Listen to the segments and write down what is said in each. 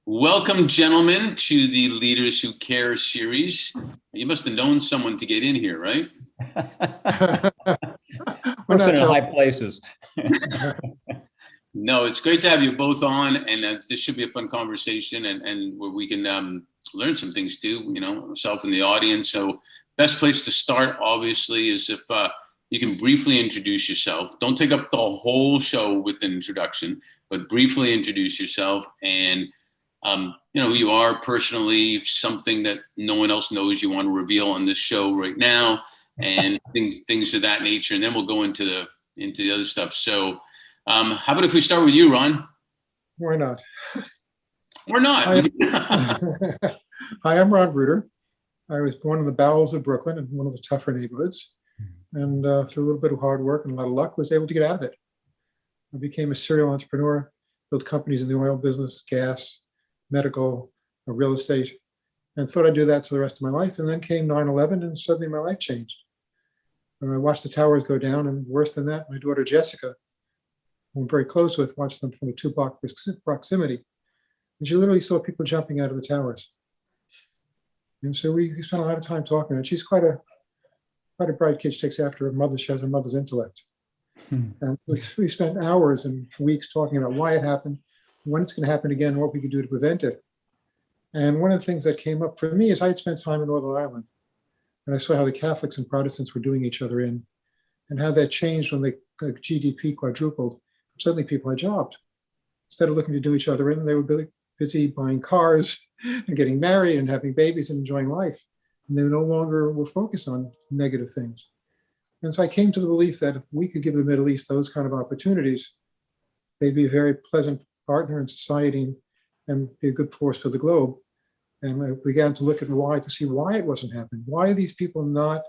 Welcome, gentlemen, to the Leaders Who Care series. You must have known someone to get in here, right? We're not in high places. No, it's great to have you both on, and this should be a fun conversation, and where we can learn some things too, you know, myself and the audience. So best place to start, obviously, is if you can briefly introduce yourself. Don't take up the whole show with an introduction, but briefly introduce yourself and you know, who you are personally, something that no one else knows you want to reveal on this show right now, and things of that nature. And then we'll go into the other stuff. So how about if we start with you, Ron? Why not? Or not. Hi, I'm Ron Bruder. I was born in the bowels of Brooklyn in one of the tougher neighborhoods. And through a little bit of hard work and a lot of luck, was able to get out of it. I became a serial entrepreneur, built companies in the oil business, gas, medical, real estate, and thought I'd do that for the rest of my life. And then came 9/11, and suddenly my life changed. And I watched the towers go down, and worse than that, my daughter Jessica, who I'm very close with, watched them from a 2-block proximity. And she literally saw people jumping out of the towers. And so we spent a lot of time talking, and she's quite a bright kid. She takes after her mother. She has her mother's intellect. And we spent hours and weeks talking about why it happened, when it's going to happen again, what we could do to prevent it. And one of the things that came up for me is I had spent time in Northern Ireland, and I saw how the Catholics and Protestants were doing each other in, and how that changed when the GDP quadrupled. Suddenly people had jobs. Instead of looking to do each other in, they were busy buying cars and getting married and having babies and enjoying life. And they no longer were focused on negative things. And so I came to the belief that if we could give the Middle East those kind of opportunities, they'd be a very pleasant partner in society and be a good force for the globe. And I began to look at to see why it wasn't happening. Why are these people not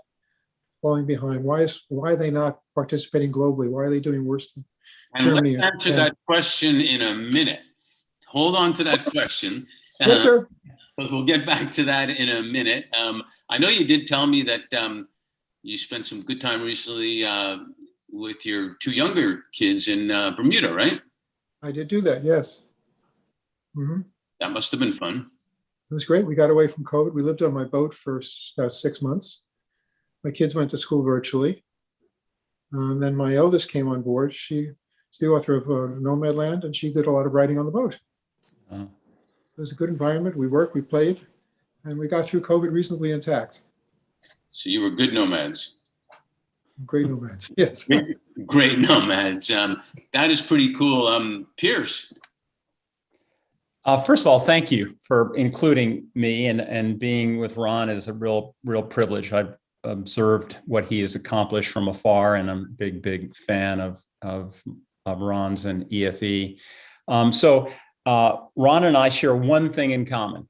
falling behind? Why are they not participating globally? Why are they doing worse than Germany? And let's answer that question in a minute. Hold on to that question. Yes, sir. Because we'll get back to that in a minute. I know you did tell me that you spent some good time recently with your 2 younger kids in Bermuda, right? I did do that, yes. Mm-hmm. That must have been fun. It was great. We got away from COVID. We lived on my boat for 6 months. My kids went to school virtually. And then my eldest came on board. She's the author of Nomadland, and she did a lot of writing on the boat. It was a good environment. We worked, we played, and we got through COVID reasonably intact. So you were good nomads. Great nomads, yes. Great nomads. That is pretty cool. Pierce. First of all, thank you for including me, and being with Ron is a real privilege. I've observed what he has accomplished from afar, and I'm a big fan of Ron's and EFE. So Ron and I share one thing in common,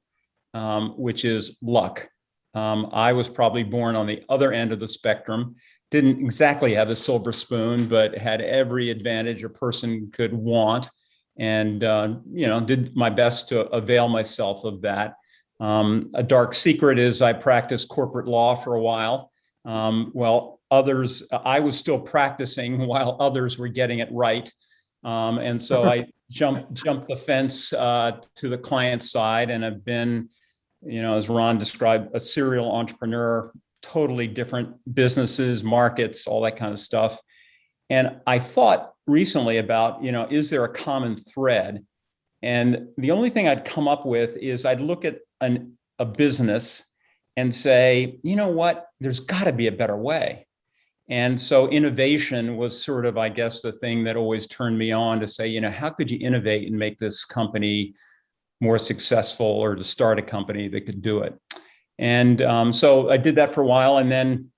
which is luck. I was probably born on the other end of the spectrum. Didn't exactly have a silver spoon, but had every advantage a person could want, and you know, did my best to avail myself of that. A dark secret is I practiced corporate law for a while. Well, I was still practicing while others were getting it right, and so I jumped the fence to the client side, and I've been, you know, as Ron described, a serial entrepreneur. Totally different businesses, markets, all that kind of stuff. And I thought recently about, you know, is there a common thread? And the only thing I'd come up with is I'd look at a business and say, you know what, there's got to be a better way. And so innovation was sort of, I guess, the thing that always turned me on to say, you know, how could you innovate and make this company more successful, or to start a company that could do it? And so I did that for a while. And then,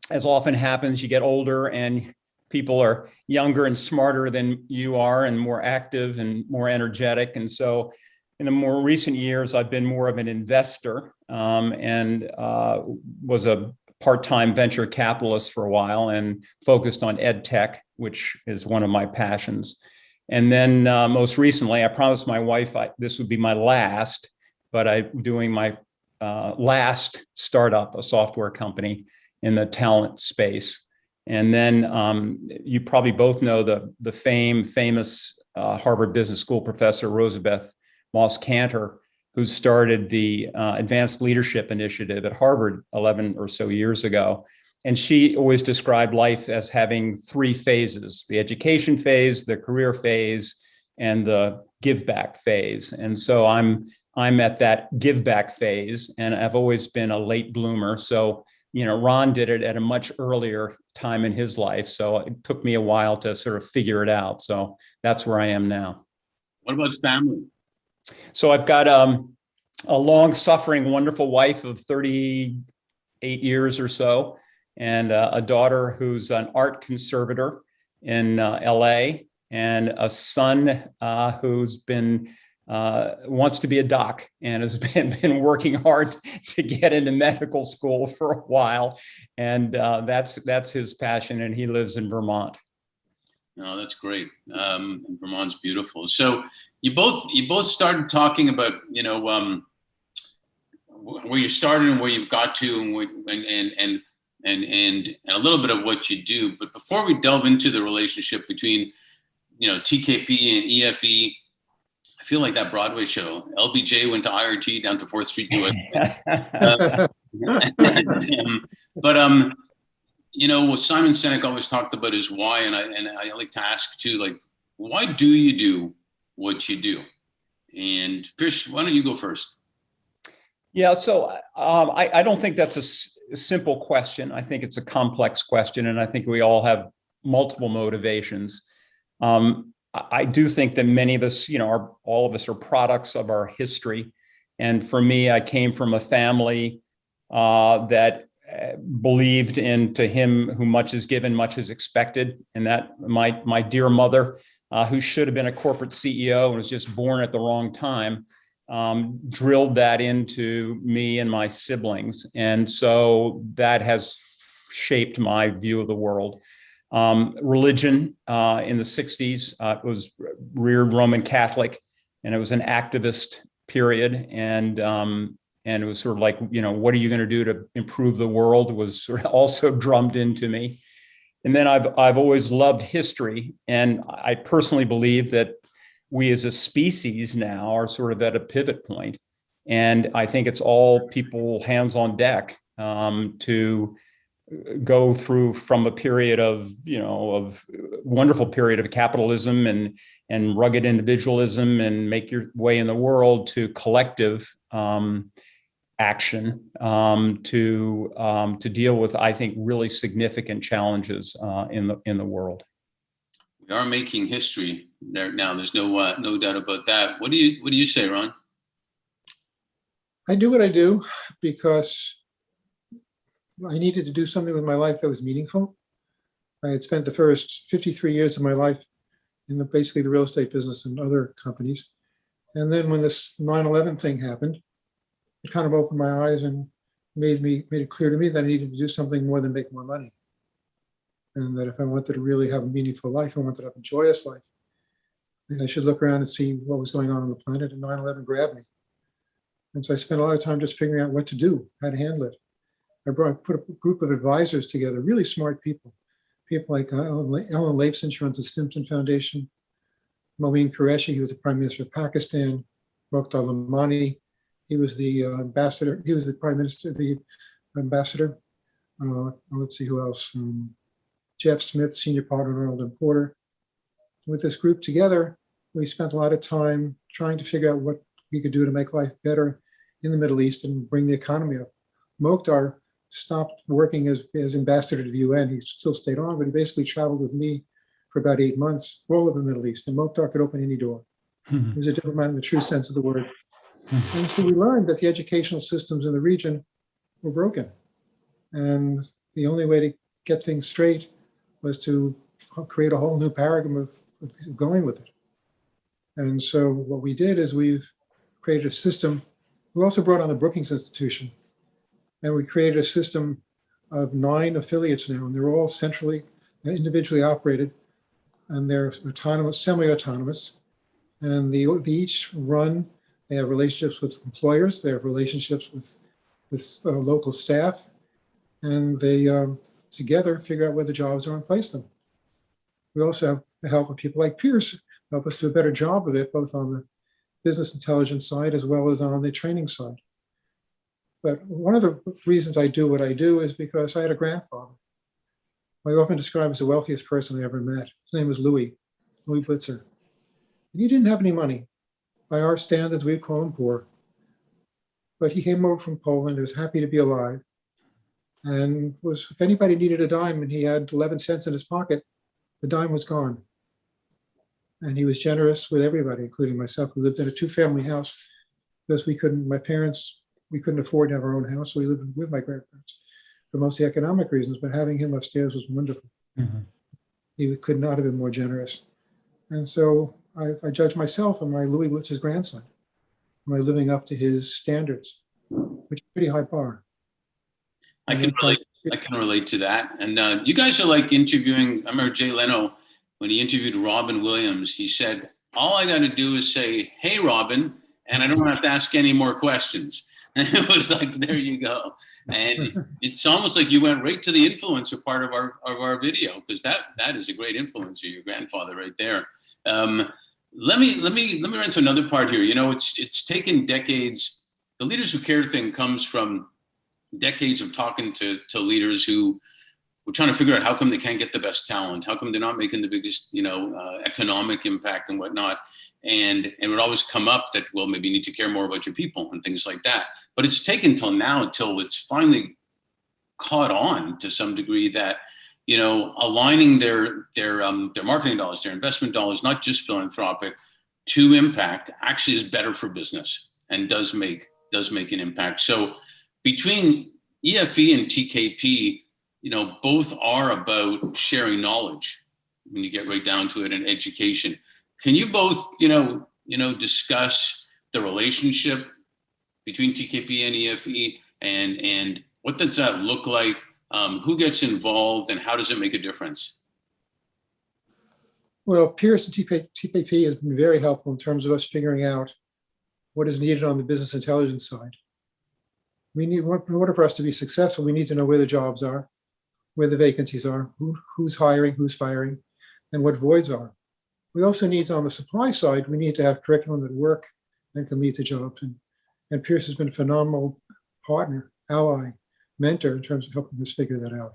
as often happens, you get older and people are younger and smarter than you are, and more active and more energetic. And so in the more recent years, I've been more of an investor, and was a part-time venture capitalist for a while, and focused on ed tech, which is one of my passions. And then most recently, I promised my wife this would be my last, but I'm doing my last startup, a software company in the talent space. And then you probably both know the famous Harvard Business School professor, Rosabeth Moss Kanter, who started the Advanced Leadership Initiative at Harvard 11 or so years ago. And she always described life as having three phases: the education phase, the career phase, and the give back phase. And so I'm at that give back phase, and I've always been a late bloomer. So, Ron did it at a much earlier time in his life. So it took me a while to sort of figure it out. So that's where I am now. What about family? So I've got a long-suffering, wonderful wife of 38 years or so, and a daughter who's an art conservator in LA, and a son who's been wants to be a doc and has been working hard to get into medical school for a while, and that's his passion, and he lives in Vermont. No, that's great. Vermont's beautiful. So you both started talking about where you started and where you've got to, and a little bit of what you do. But before we delve into the relationship between TKP and EFE, I feel like that Broadway show. LBJ went to IRG down to 4th Street. What Simon Sinek always talked about is why, and I like to ask too, like, why do you do what you do? And Chris, why don't you go first? Yeah, so I don't think that's a simple question. I think it's a complex question, and I think we all have multiple motivations. I do think that many of us, all of us are products of our history. And for me, I came from a family that believed in, to him who much is given, much is expected. And that my dear mother, who should have been a corporate CEO and was just born at the wrong time, drilled that into me and my siblings. And so that has shaped my view of the world. Religion in the 60s was reared Roman Catholic, and it was an activist period. And it was sort of like, what are you going to do to improve the world was sort of also drummed into me. And then I've always loved history. And I personally believe that we as a species now are sort of at a pivot point. And I think it's all people hands on deck to go through from a period of wonderful period of capitalism and rugged individualism and make your way in the world to collective action to deal with, I think, really significant challenges in the world. We are making history there now. There's no doubt about that. What do you say, Ron? I do what I do because I needed to do something with my life that was meaningful. I had spent the first 53 years of my life in basically the real estate business and other companies. And then when this 9/11 thing happened, it kind of opened my eyes and made it clear to me that I needed to do something more than make more money. And that if I wanted to really have a meaningful life, I wanted to have a joyous life, I should look around and see what was going on the planet, and 9/11 grabbed me. And so I spent a lot of time just figuring out what to do, how to handle it. I put a group of advisors together, really smart people like Ellen Lape, since she runs the Stimpson Foundation, Moeen Qureshi, he was the Prime Minister of Pakistan, Mokhtar Lamani, he was the ambassador, he was the Prime Minister, the ambassador. Let's see who else. Jeff Smith, senior partner, Arnold & Porter. With this group together, we spent a lot of time trying to figure out what we could do to make life better in the Middle East and bring the economy up. Mokhtar stopped working as ambassador to the UN. He still stayed on, but he basically traveled with me for about 8 months, all over the Middle East. And Mokhtar could open any door. He was a diplomat in the true sense of the word. And so we learned that the educational systems in the region were broken. And the only way to get things straight was to create a whole new paradigm of going with it. And so what we did is we've created a system. We also brought on the Brookings Institution, and we created a system of 9 affiliates now, and they're all centrally, individually operated, and they're autonomous, semi-autonomous, and they each run. They have relationships with employers. They have relationships with with local staff, and they together figure out where the jobs are and place them. We also have the help of people like Pierce, help us do a better job of it, both on the business intelligence side as well as on the training side. But one of the reasons I do what I do is because I had a grandfather. I often describe as the wealthiest person I ever met. His name was Louis Blitzer. And he didn't have any money. By our standards, we'd call him poor. But he came over from Poland, he was happy to be alive, and was, if anybody needed a dime and he had 11 cents in his pocket, the dime was gone. And he was generous with everybody, including myself. We lived in a 2-family house because we couldn't afford to have our own house, so we lived with my grandparents for mostly economic reasons, but having him upstairs was wonderful. Mm-hmm. He could not have been more generous. And so I judge myself and my Louis Blitzer's grandson. Am I living up to his standards, which is a pretty high bar? I can relate to that. And you guys are like interviewing, I remember Jay Leno, when he interviewed Robin Williams, he said, all I got to do is say, hey, Robin, and I don't have to ask any more questions. And it was like, there you go. And it's almost like you went right to the influencer part of our video, because that is a great influencer, your grandfather right there. Let me run to another part here. You know, it's taken decades. The Leaders Who Care thing comes from decades of talking to leaders who were trying to figure out how come they can't get the best talent, how come they're not making the biggest, economic impact and whatnot. And it would always come up that, well, maybe you need to care more about your people and things like that. But it's taken till now, till it's finally caught on to some degree that, aligning their marketing dollars, their investment dollars, not just philanthropic, to impact actually is better for business and does make an impact. So between EFE and TKP, both are about sharing knowledge when you get right down to it, and education. Can you both, discuss the relationship between TKP and EFE and what does that look like? Who gets involved and how does it make a difference? Well, Pierce and TKP has been very helpful in terms of us figuring out what is needed on the business intelligence side. In order for us to be successful, we need to know where the jobs are, where the vacancies are, who's hiring, who's firing, and what voids are. We also need, on the supply side, we need to have curriculum that work and can lead to jobs. And Pierce has been a phenomenal partner, ally, mentor in terms of helping us figure that out.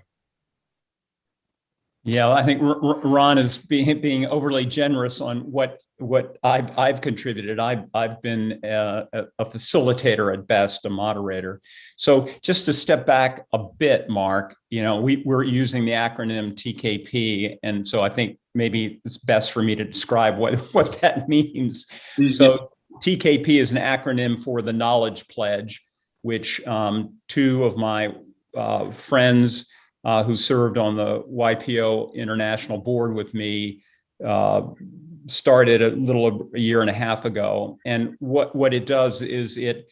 Yeah, I think Ron is being overly generous on what I've contributed. I've been a facilitator at best, a moderator. So just to step back a bit, Mark, we're using the acronym TKP, and so I think maybe it's best for me to describe what that means. So TKP is an acronym for the Knowledge Pledge, which two of my friends who served on the YPO International Board with me started a year and a half ago. And what it does is it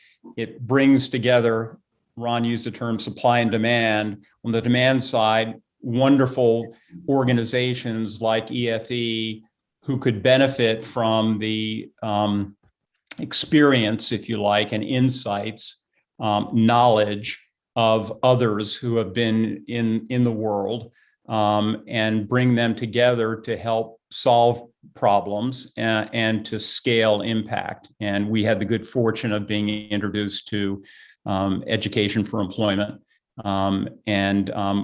brings together, Ron used the term supply and demand. On the demand side, wonderful organizations like EFE who could benefit from the experience, if you like, and insights, knowledge of others who have been in the world, and bring them together to help solve problems and to scale impact. And we had the good fortune of being introduced to Education for Employment.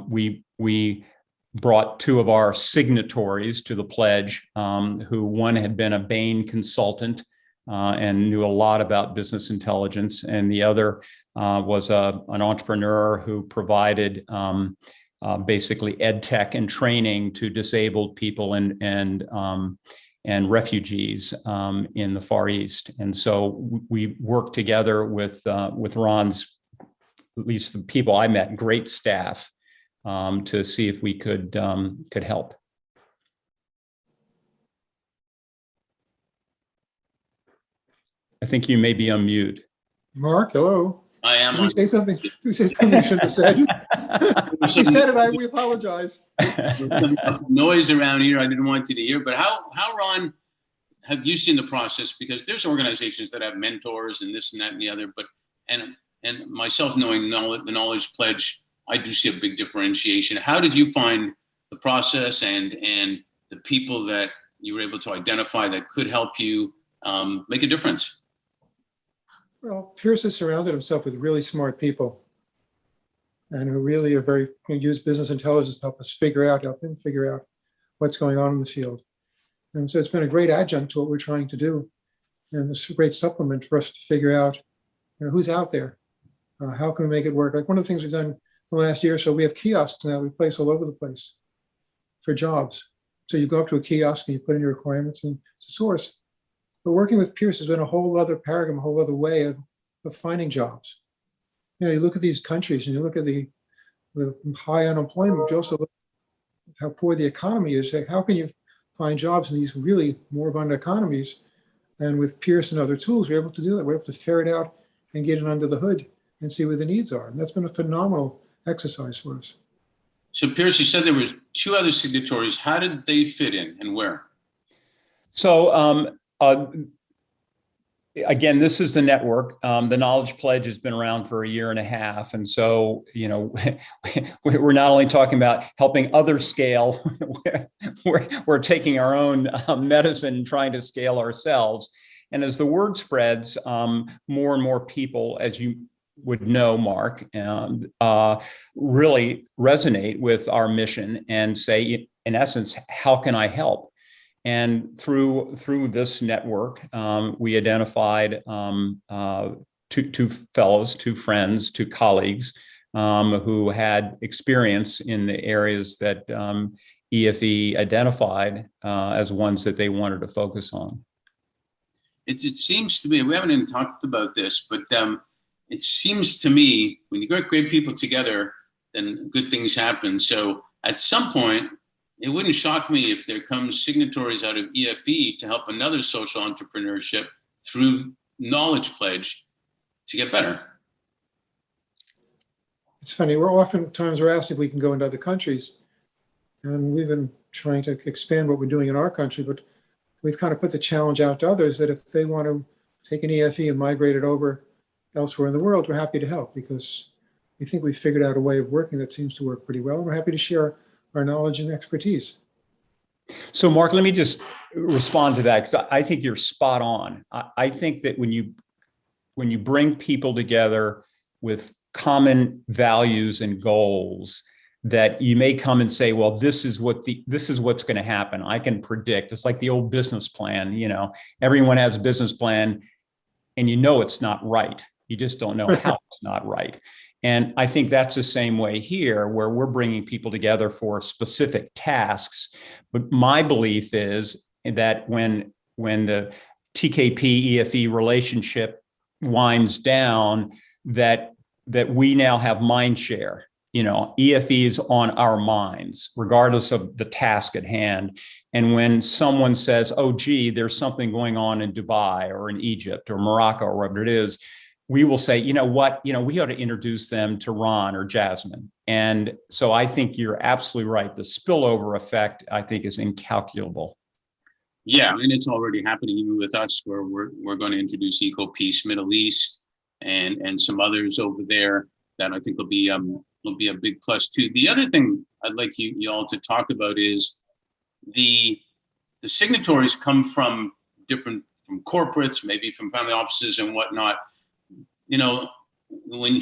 We brought two of our signatories to the pledge, who one had been a Bain consultant and knew a lot about business intelligence, and the other was an entrepreneur who provided basically ed tech and training to disabled people and refugees in the Far East. And so we worked together with Ron's, at least the people I met, great staff, to see if we could help. I think you may be on mute. Mark, hello. I am. Did we say something? Did we say something we shouldn't have said? We said it. We apologize. Noise around here I didn't want you to hear. But how, Ron, have you seen the process? Because there's organizations that have mentors and this and that and the other. But and and myself knowing the Knowledge Pledge, I do see a big differentiation. How did you find the process and the people that you were able to identify that could help you make a difference? Well, Pierce has surrounded himself with really smart people and who really are who use business intelligence to help him figure out what's going on in the field. And so it's been a great adjunct to what we're trying to do. And it's a great supplement for us to figure out, who's out there. How can we make it work? Like one of the things we've done the last year or so, we have kiosks now we place all over the place for jobs. So you go up to a kiosk and you put in your requirements and it's a source. But working with Pierce has been a whole other paradigm, a whole other way of finding jobs. You look at these countries and you look at the high unemployment, but you also look at how poor the economy is. Like, how can you find jobs in these really moribund economies? And with Pierce and other tools, we're able to do that. We're able to ferret out and get it under the hood and see where the needs are. And that's been a phenomenal exercise for us. So Pierce, you said there was 2 other signatories. How did they fit in and where? So again, this is the network. The Knowledge Pledge has been around for 1.5 years. And so, we're not only talking about helping others scale, we're taking our own medicine and trying to scale ourselves. And as the word spreads, more and more people, as you would know, Mark, really resonate with our mission and say, in essence, how can I help? And through this network, we identified 2 fellows, 2 friends, 2 colleagues who had experience in the areas that EFE identified as ones that they wanted to focus on. It seems to me, we haven't even talked about this, but it seems to me when you get great people together, then good things happen. So at some point, it wouldn't shock me if there comes signatories out of EFE to help another social entrepreneurship through Knowledge Pledge to get better. It's funny, we're asked if we can go into other countries. And we've been trying to expand what we're doing in our country, but we've kind of put the challenge out to others that if they want to take an EFE and migrate it over elsewhere in the world, we're happy to help because we think we've figured out a way of working that seems to work pretty well. And we're happy to share our knowledge and expertise. So Mark, let me just respond to that because I think you're spot on. I think that when you bring people together with common values and goals, that you may come and say, well, this is what's going to happen. I can predict. It's like the old business plan. Everyone has a business plan and it's not right. You just don't know how it's not right. And I think that's the same way here, where we're bringing people together for specific tasks. But my belief is that when the TKP EFE relationship winds down, that we now have mind share. EFE is on our minds, regardless of the task at hand. And when someone says, oh, gee, there's something going on in Dubai or in Egypt or Morocco or whatever it is, we will say, we ought to introduce them to Ron or Jasmine. And so I think you're absolutely right. The spillover effect, I think, is incalculable. Yeah, and it's already happening even with us, where we're going to introduce EcoPeace Middle East and some others over there that I think will be a big plus too. The other thing I'd like you all to talk about is the signatories come from corporates, maybe from family offices and whatnot. When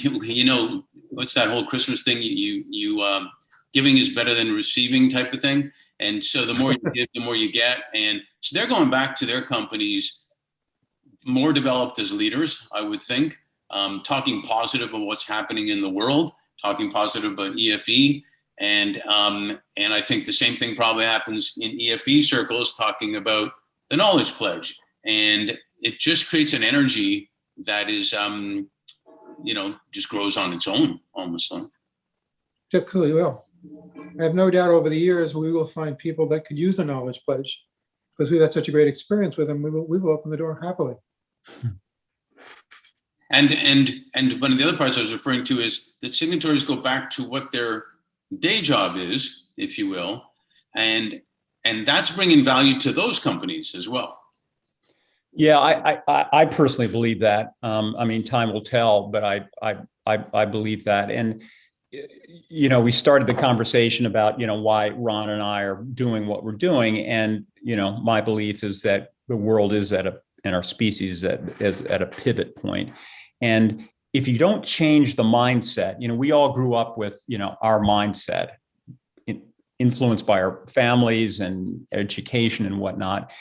what's that whole Christmas thing? You giving is better than receiving type of thing. And so the more you give, the more you get. And so they're going back to their companies more developed as leaders, I would think, talking positive of what's happening in the world, talking positive about EFE. And I think the same thing probably happens in EFE circles, talking about the Knowledge Pledge. And it just creates an energy that is, just grows on its own, almost. Typically will. I have no doubt over the years we will find people that could use the Knowledge Pledge because we've had such a great experience with them. We will open the door happily. And one of the other parts I was referring to is that signatories go back to what their day job is, if you will, and that's bringing value to those companies as well. Yeah, I personally believe that. I mean, time will tell, but I believe that. And we started the conversation about why Ron and I are doing what we're doing, and my belief is that the world is and our species is at a pivot point. And if you don't change the mindset, we all grew up with our mindset, influenced by our families and education and whatnot.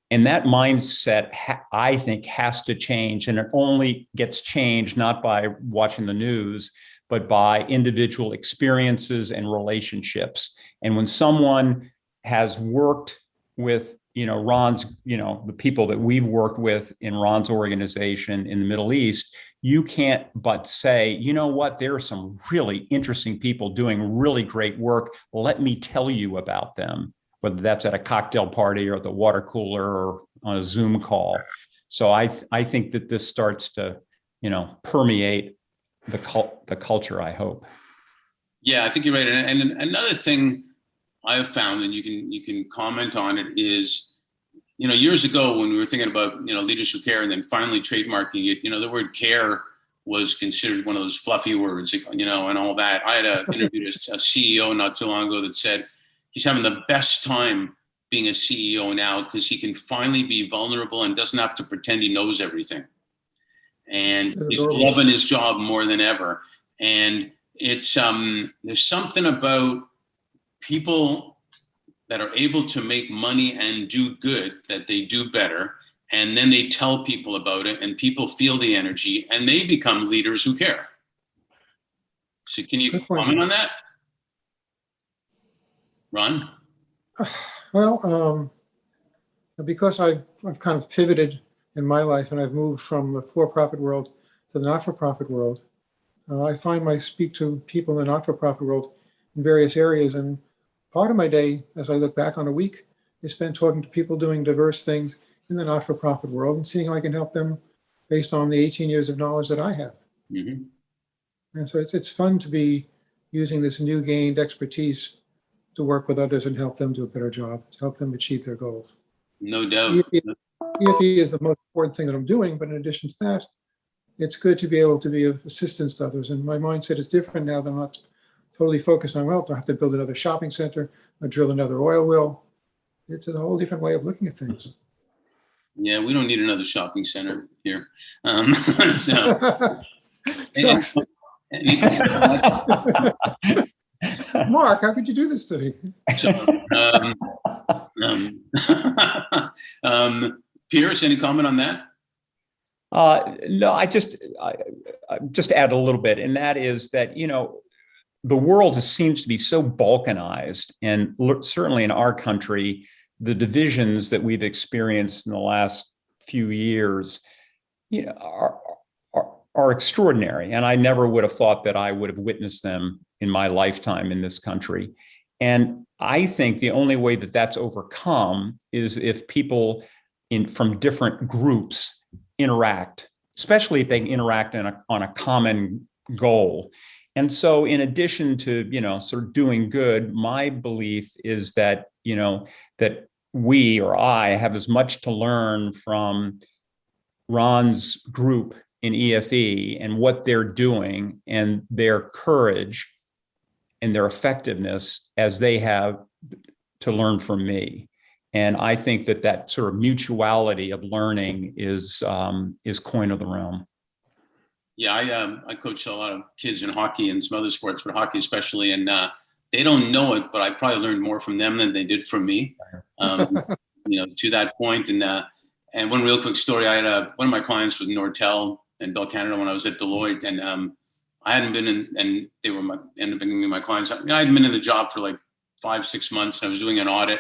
And that mindset, I think, has to change. And it only gets changed not by watching the news, but by individual experiences and relationships. And when someone has worked with, Ron's, the people that we've worked with in Ron's organization in the Middle East, you can't but say, you know what, there are some really interesting people doing really great work. Let me tell you about them, whether that's at a cocktail party or at the water cooler or on a Zoom call. So I think that this starts to, permeate the culture, I hope. Yeah, I think you're right. And another thing I've found, and you can comment on it, is, years ago when we were thinking about, leaders who care, and then finally trademarking it, the word care was considered one of those fluffy words, and all that. I had interviewed a CEO not too long ago that said he's having the best time being a CEO now because he can finally be vulnerable and doesn't have to pretend he knows everything. And he's loving his job more than ever. And it's there's something about people that are able to make money and do good that they do better, and then they tell people about it, and people feel the energy, and they become leaders who care. So can you comment on that, Ron? Well, because I've kind of pivoted in my life, and I've moved from the for-profit world to the not-for-profit world, I find I speak to people in the not-for-profit world in various areas, and part of my day, as I look back on a week, is spent talking to people doing diverse things in the not-for-profit world and seeing how I can help them based on the 18 years of knowledge that I have. Mm-hmm. And so it's fun to be using this new gained expertise to work with others and help them do a better job, to help them achieve their goals. No doubt. EFE is the most important thing that I'm doing, but in addition to that, it's good to be able to be of assistance to others. And my mindset is different now that I'm not totally focused on, well, do I have to build another shopping center or drill another oil well? It's a whole different way of looking at things. Yeah, we don't need another shopping center here. Mark, how could you do this to me? So, Pierce, any comment on that? No, I just add a little bit, and that is that, the world seems to be so balkanized, and certainly in our country, the divisions that we've experienced in the last few years, are extraordinary. And I never would have thought that I would have witnessed them in my lifetime in this country. And I think the only way that that's overcome is if people from different groups interact, especially if they interact on a common goal. And so in addition to, sort of doing good, my belief is that, that we or I have as much to learn from Ron's group in EFE and what they're doing and their courage and their effectiveness as they have to learn from me. And I think that sort of mutuality of learning is coin of the realm. Yeah, I coach a lot of kids in hockey and some other sports, but hockey especially, and they don't know it, but I probably learned more from them than they did from me. To that point. And one real quick story, I had one of my clients with Nortel and Bell Canada when I was at Deloitte, and I hadn't been in, and they were ended up being my clients. I hadn't been in the job for like 5-6 months. And I was doing an audit,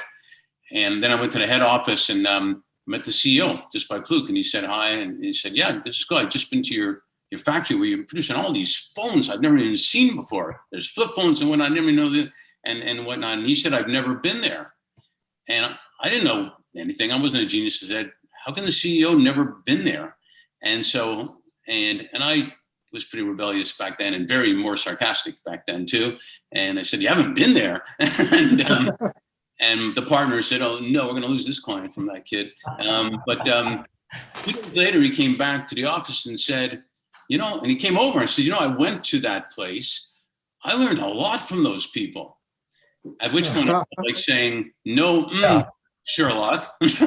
and then I went to the head office and met the CEO just by fluke, and he said hi, and he said, "Yeah, this is good. I've just been to your factory where you're producing all these phones I've never even seen before. There's flip phones and whatnot. I never know that and whatnot." And he said, "I've never been there," and I didn't know anything. I wasn't a genius. I said, "How can the CEO never been there?" And so, and I was pretty rebellious back then and very more sarcastic back then too. And I said, "You haven't been there?" and the partner said, "Oh no, we're going to lose this client from that kid." 2 days later, he came back to the office and said, and he came over and said, I went to that place. I learned a lot from those people. At which point, I was like saying, no, Sherlock. But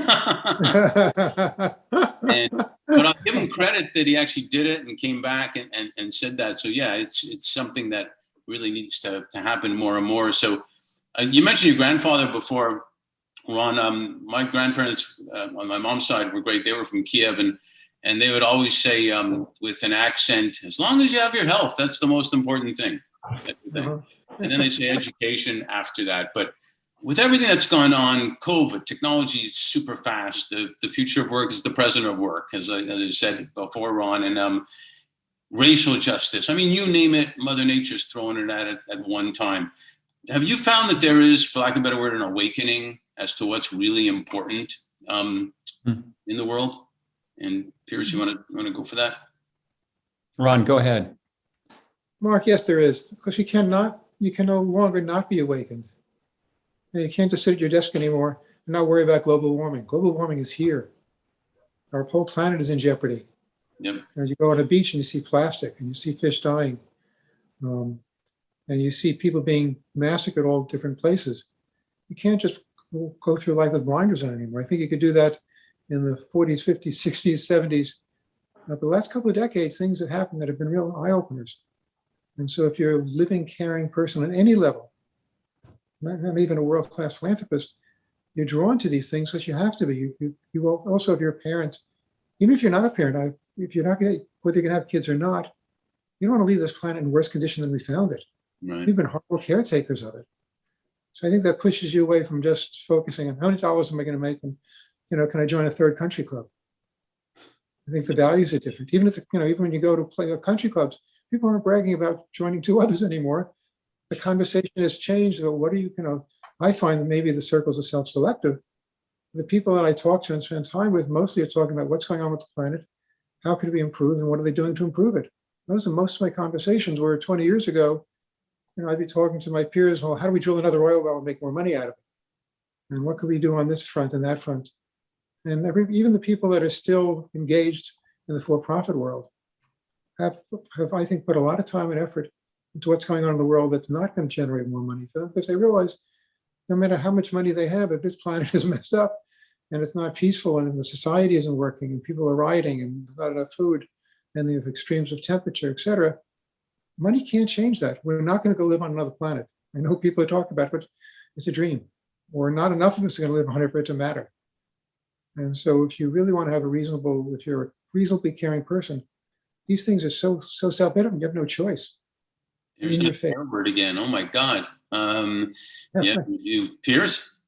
I'll give him credit that he actually did it and came back and said that. So yeah, it's something that really needs to happen more and more. So you mentioned your grandfather before, Ron. My grandparents on my mom's side were great. They were from Kiev, and they would always say with an accent, as long as you have your health, that's the most important thing. And then they say education after that. But with everything that's gone on, COVID, technology is super fast. The future of work is the present of work, as I said before, Ron. And racial justice. I mean, you name it, Mother Nature's throwing it at it at one time. Have you found that there is, for lack of a better word, an awakening as to what's really important in the world? And Piers, you want to go for that? Ron, go ahead. Mark, yes, there is, because you can no longer not be awakened. You can't just sit at your desk anymore and not worry about global warming. Global warming is here. Our whole planet is in jeopardy. Yep. You go on a beach and you see plastic and you see fish dying. And you see people being massacred all different places. You can't just go through life with blinders on anymore. I think you could do that in the 40s, 50s, 60s, 70s. But the last couple of decades, things have happened that have been real eye-openers. And so if you're a living, caring person on any level, not even a world-class philanthropist, you're drawn to these things because you have to be. You also, if you're a parent, even if you're not a parent, if you're not going to, whether you're going to have kids or not, you don't want to leave this planet in worse condition than we found it. Right. We've been horrible caretakers of it. So I think that pushes you away from just focusing on how many dollars am I going to make, and can I join a third country club? I think the values are different. Even if even when you go to play country clubs, people aren't bragging about joining 2 others anymore. The conversation has changed about what are you, I find that maybe the circles are self-selective. The people that I talk to and spend time with mostly are talking about what's going on with the planet, how could it be improved, and what are they doing to improve it? Those are most of my conversations, where 20 years ago, I'd be talking to my peers, well, how do we drill another oil well and make more money out of it? And what could we do on this front and that front? And even the people that are still engaged in the for-profit world have, I think, put a lot of time and effort into what's going on in the world that's not going to generate more money for them, because they realize no matter how much money they have, if this planet is messed up and it's not peaceful and the society isn't working and people are rioting and not enough food and they have extremes of temperature, et cetera, money can't change that. We're not going to go live on another planet. I know people are talking about it, but it's a dream. Or not enough of us are going to live on it for it to matter. And so if you really want to have if you're a reasonably caring person, these things are so self-evident, you have no choice. There's that word again. Oh my God. Yeah, you, Piers?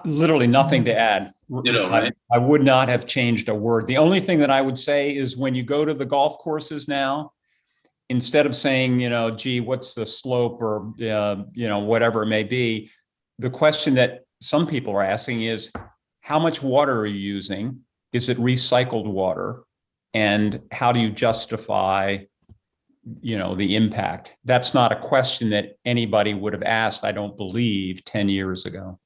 Literally nothing to add. Ditto, right? I would not have changed a word. The only thing that I would say is when you go to the golf courses now, instead of saying, gee, what's the slope or, whatever it may be, the question that some people are asking is, how much water are you using? Is it recycled water? And how do you justify, the impact? That's not a question that anybody would have asked, I don't believe, 10 years ago.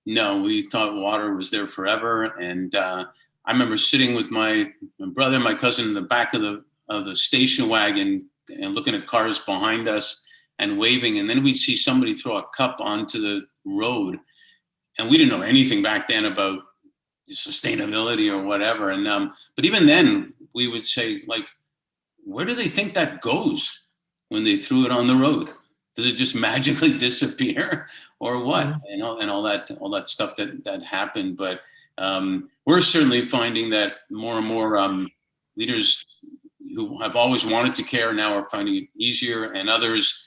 No, we thought water was there forever. And I remember sitting with my brother, my cousin in the back of the station wagon and looking at cars behind us and waving. And then we'd see somebody throw a cup onto the road. And we didn't know anything back then about sustainability or whatever. And but even then we would say, like, where do they think that goes when they threw it on the road? Does it just magically disappear or what? And all that stuff that happened. But we're certainly finding that more and more leaders who have always wanted to care now are finding it easier, and others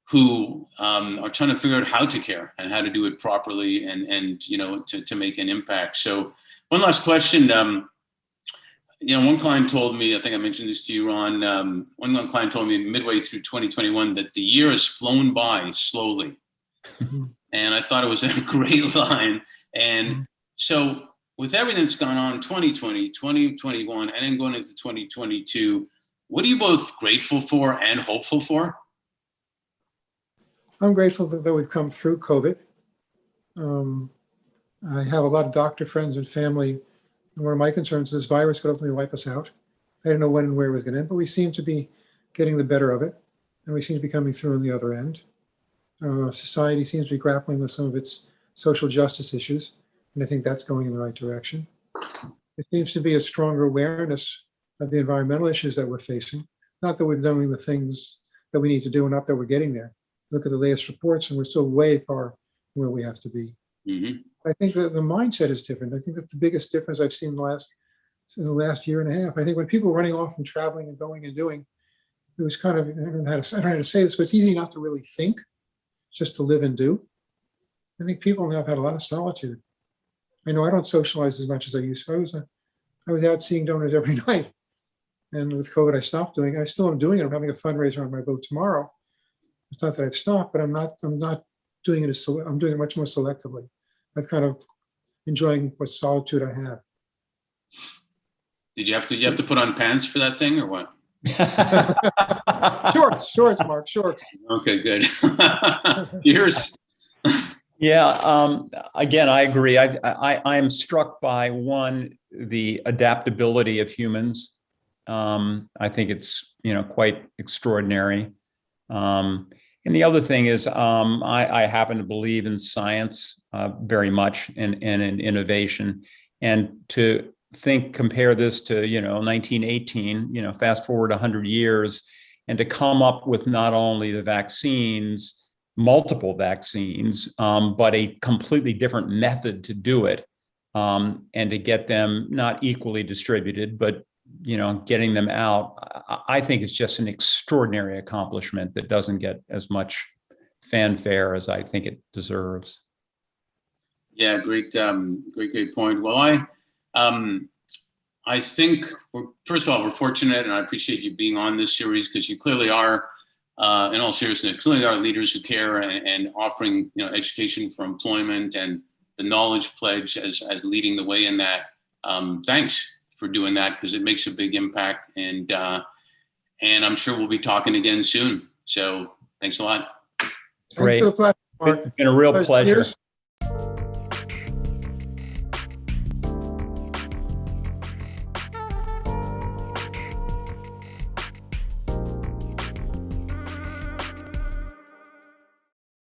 who are trying to figure out how to care and how to do it properly and to make an impact. So one last question. One client told me, I think I mentioned this to you, Ron, one client told me midway through 2021 that the year has flown by slowly. And I thought it was a great line. And so with everything that's gone on 2020, 2021, and then going into 2022, what are you both grateful for and hopeful for? I'm grateful that we've come through COVID. I have a lot of doctor friends and family And one of my concerns is this virus could ultimately wipe us out. I don't know when and where it was going to end, but we seem to be getting the better of it, and we seem to be coming through on the other end. Society seems to be grappling with some of its social justice issues, and I think that's going in the right direction. There seems to be a stronger awareness of the environmental issues that we're facing. Not that we're doing the things that we need to do, and not that we're getting there. Look at the latest reports, and we're still way far from where we have to be. Mhm. I think that the mindset is different. I think that's the biggest difference I've seen in the last year and a half. I think when people were running off and traveling and going and doing, it was kind of, I don't know how to say this, but it's easy not to really think, just to live and do. I think people now have had a lot of solitude. I know I don't socialize as much as I used to. I was out seeing donors every night. And with COVID, I stopped doing it. I still am doing it. I'm having a fundraiser on my boat tomorrow. It's not that I've stopped, but I'm not doing it I'm doing it much more selectively. I'm kind of enjoying what solitude I have. Did you have to put on pants for that thing or what? Shorts, Mark, shorts. Okay, good. Yours. Yeah, again, I agree. I am struck by the adaptability of humans. I think it's, quite extraordinary. And the other thing is, I happen to believe in science very much and in innovation. And to compare this to, 1918, fast forward 100 years, and to come up with not only the vaccines, multiple vaccines, but a completely different method to do it, and to get them not equally distributed, but getting them out. I think it's just an extraordinary accomplishment that doesn't get as much fanfare as I think it deserves. Yeah, great point. Well, I think first of all, we're fortunate, and I appreciate you being on this series because you clearly are, in all seriousness, clearly are leaders who care and offering education for employment and the knowledge pledge as leading the way in that. Thanks for doing that because it makes a big impact, and I'm sure we'll be talking again soon. So thanks a lot. Great. Thanks for the platform, Mark. It's been a real pleasure.